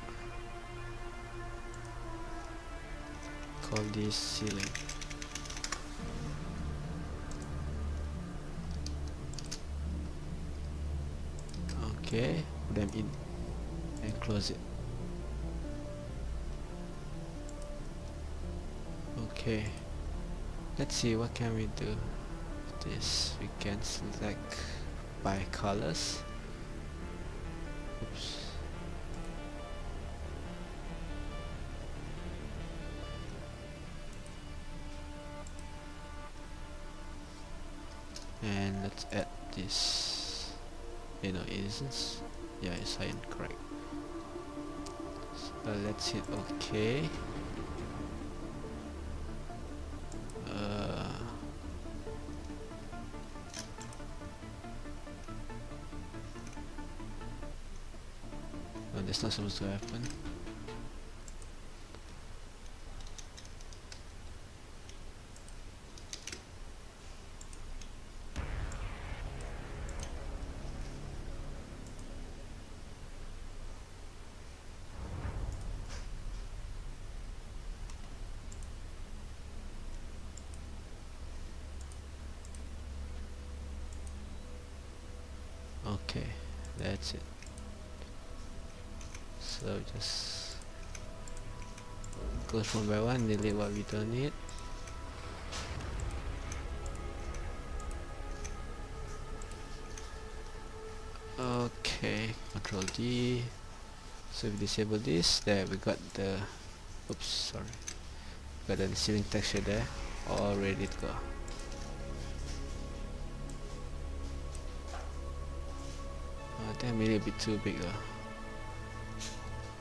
Call this ceiling. Okay, put them in and close it. Okay, let's see what can we do. This we can select by colors. Oops. And let's add this. You know, it isn't. Yeah, it's incorrect. So let's hit OK. No, that's not supposed to happen. Okay, that's it. So just go one by one, delete what we don't need. Okay, Control D. So if we disable this, there we got the, oops, sorry, got the ceiling texture there, all ready to go. I think I made it a bit too big though.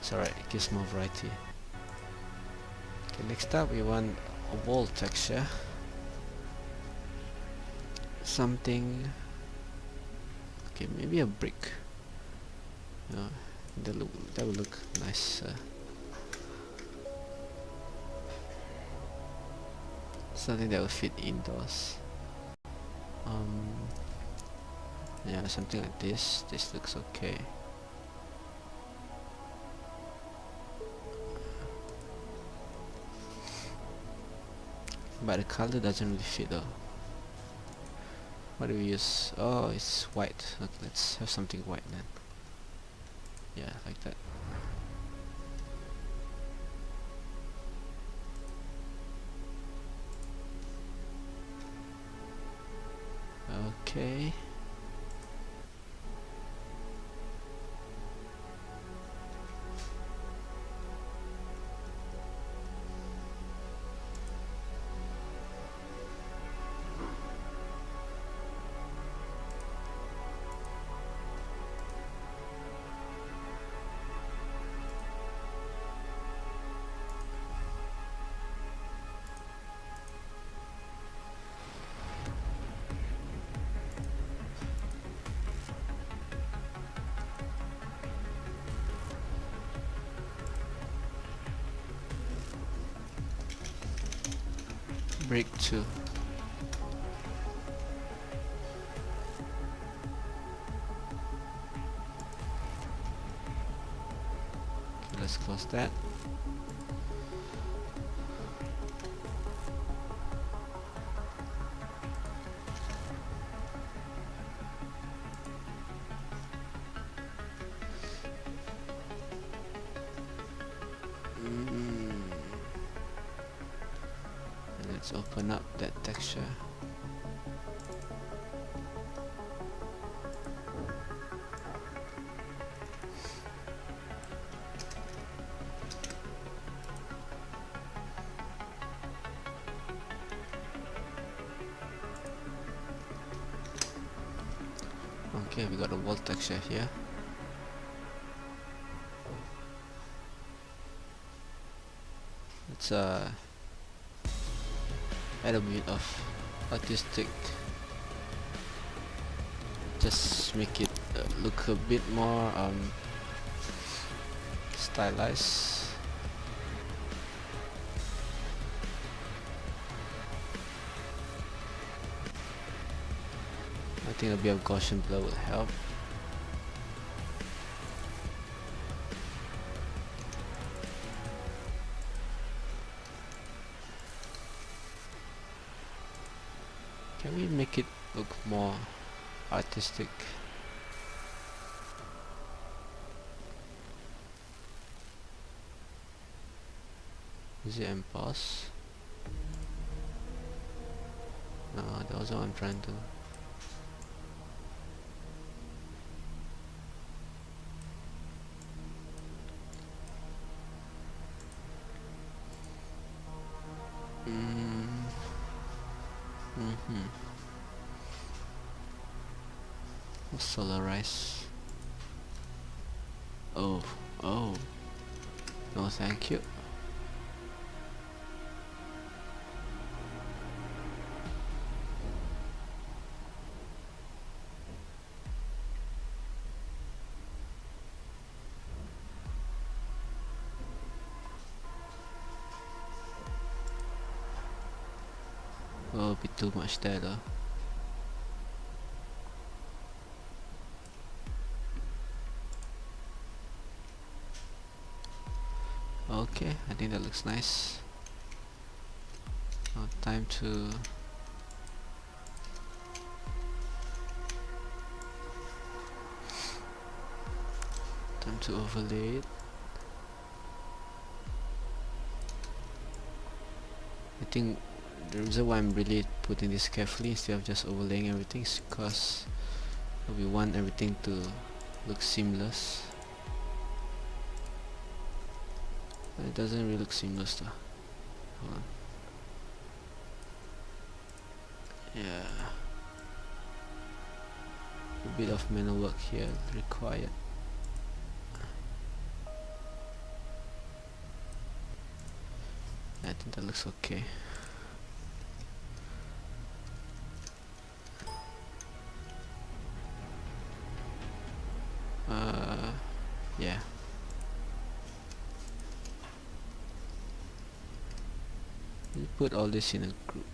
It's alright, it gives more variety. Okay, next up we want a wall texture. something. Okay, maybe a brick. That will look nice. Something that will fit indoors. Yeah, something like this. This looks okay. But the color doesn't really fit though. What do we use? Oh, it's white. Okay, let's have something white then. Yeah, like that. Okay. Break 2. Okay, let's close that. And let's open up that texture. Okay, we got a wall texture here. Let's add a bit of artistic. Just make it look a bit more stylized. I think a bit of Gaussian blur will help. Can we make it look more artistic? Is it emboss? No, that was what I'm trying to. Solarize. Oh, no thank you. Oh, a bit too much there though. Okay, I think that looks nice. Now time to overlay it. I think the reason why I'm really putting this carefully instead of just overlaying everything is because we want everything to look seamless. But it doesn't really look seamless though. Hold on. Yeah, a bit of manual work here required. I think that looks okay. put all this in a group.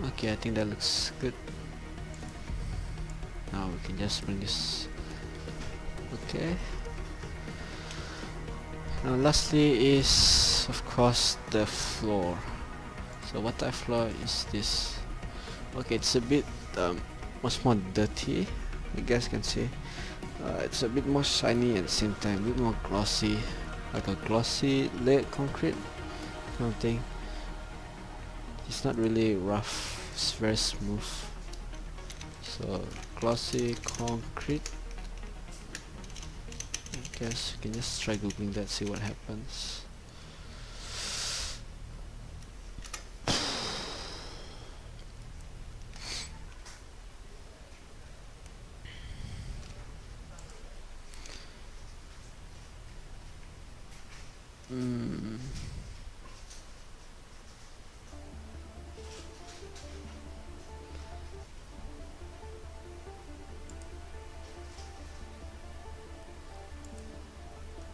Okay, I think that looks good. Now we can just bring this. Okay. Now lastly is of course the floor. So what type of floor is this? Okay, it's a bit much more dirty, you guys can see. It's a bit more shiny at the same time, a bit more glossy, like a glossy layered concrete kind of thing. It's not really rough, it's very smooth. So glossy concrete. I guess you can just try googling that, see what happens.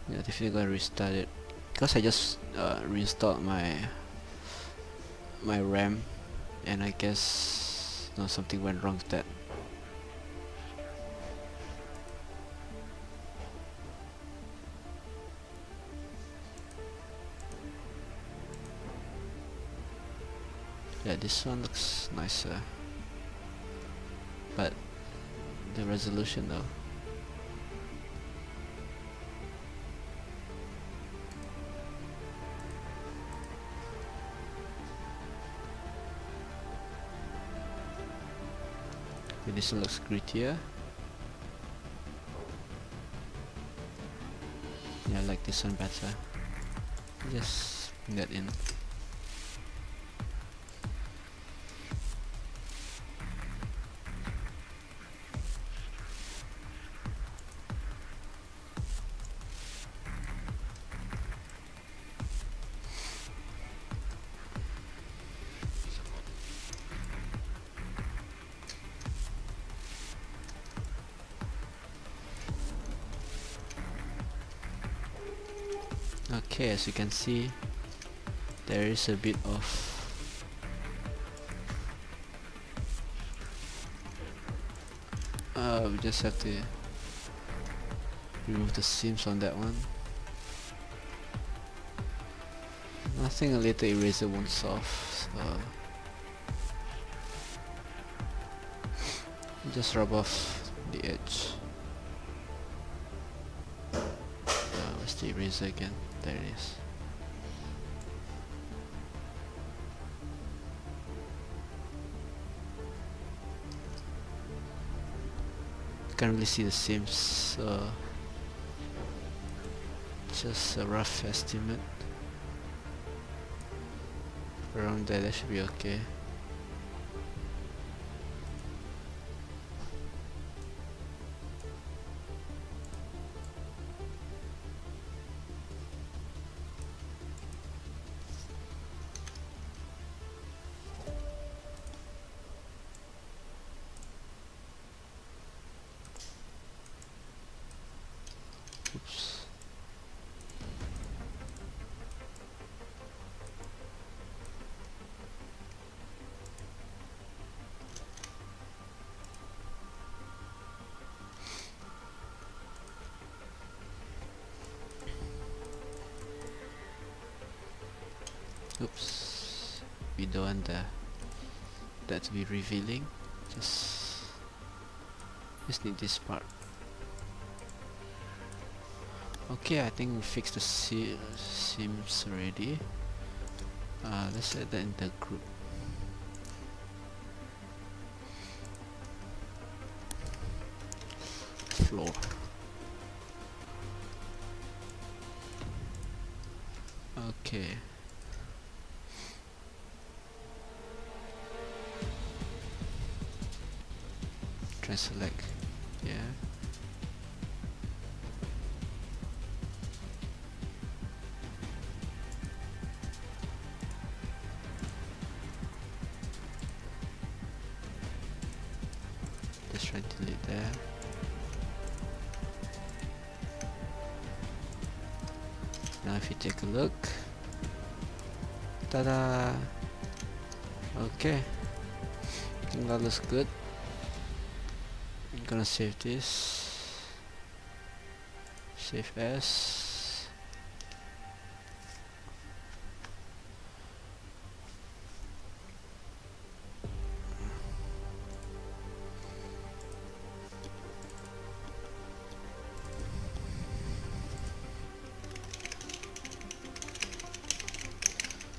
Yeah, definitely gonna restart it because I just reinstalled my RAM, and I guess something went wrong with that. Yeah, this one looks nicer, but the resolution though. Okay, this one looks grittier. Yeah, I like this one better. Just bring that in. Okay, as you can see, there is a bit of we just have to remove the seams on that one. Nothing a later eraser won't solve, so just rub off the edge. Where's the eraser again? There it is. Can't really see the seams, so just a rough estimate. Around there, that should be okay. Oops. Oops, we don't want that to be revealing. Just need this part. Okay, I think we fixed the seams already. Let's add that in the group. Floor. Okay. Try select. Yeah. Just try to delete there. Now if you take a look, ta-da! Okay, I think that looks good. I'm gonna save this. Save as.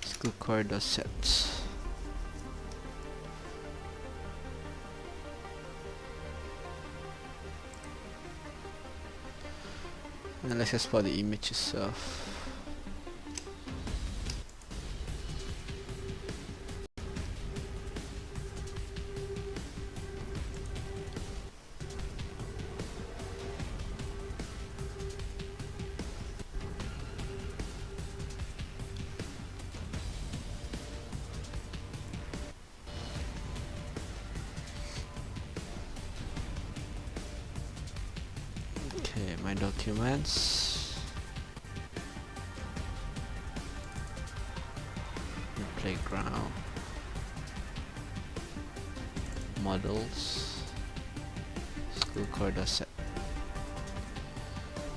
School corridor sets. And let's export the image itself. Okay, my documents. The playground. Models. School corridor set.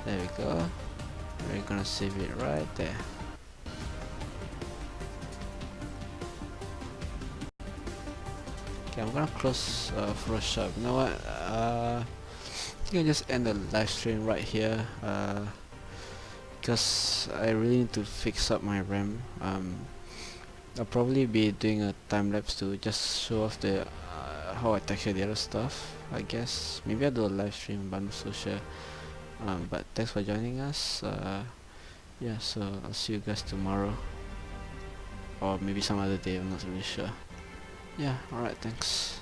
There we go. We're gonna save it right there. Okay, I'm gonna close Photoshop. You know what? You can just end the live stream right here, because I really need to fix up my RAM. I'll probably be doing a time lapse to just show off the how I texture the other stuff. I guess maybe I'll do a live stream, but I'm not so sure. But thanks for joining us. Yeah, so I'll see you guys tomorrow, or maybe some other day. I'm not really sure. Yeah, alright, thanks.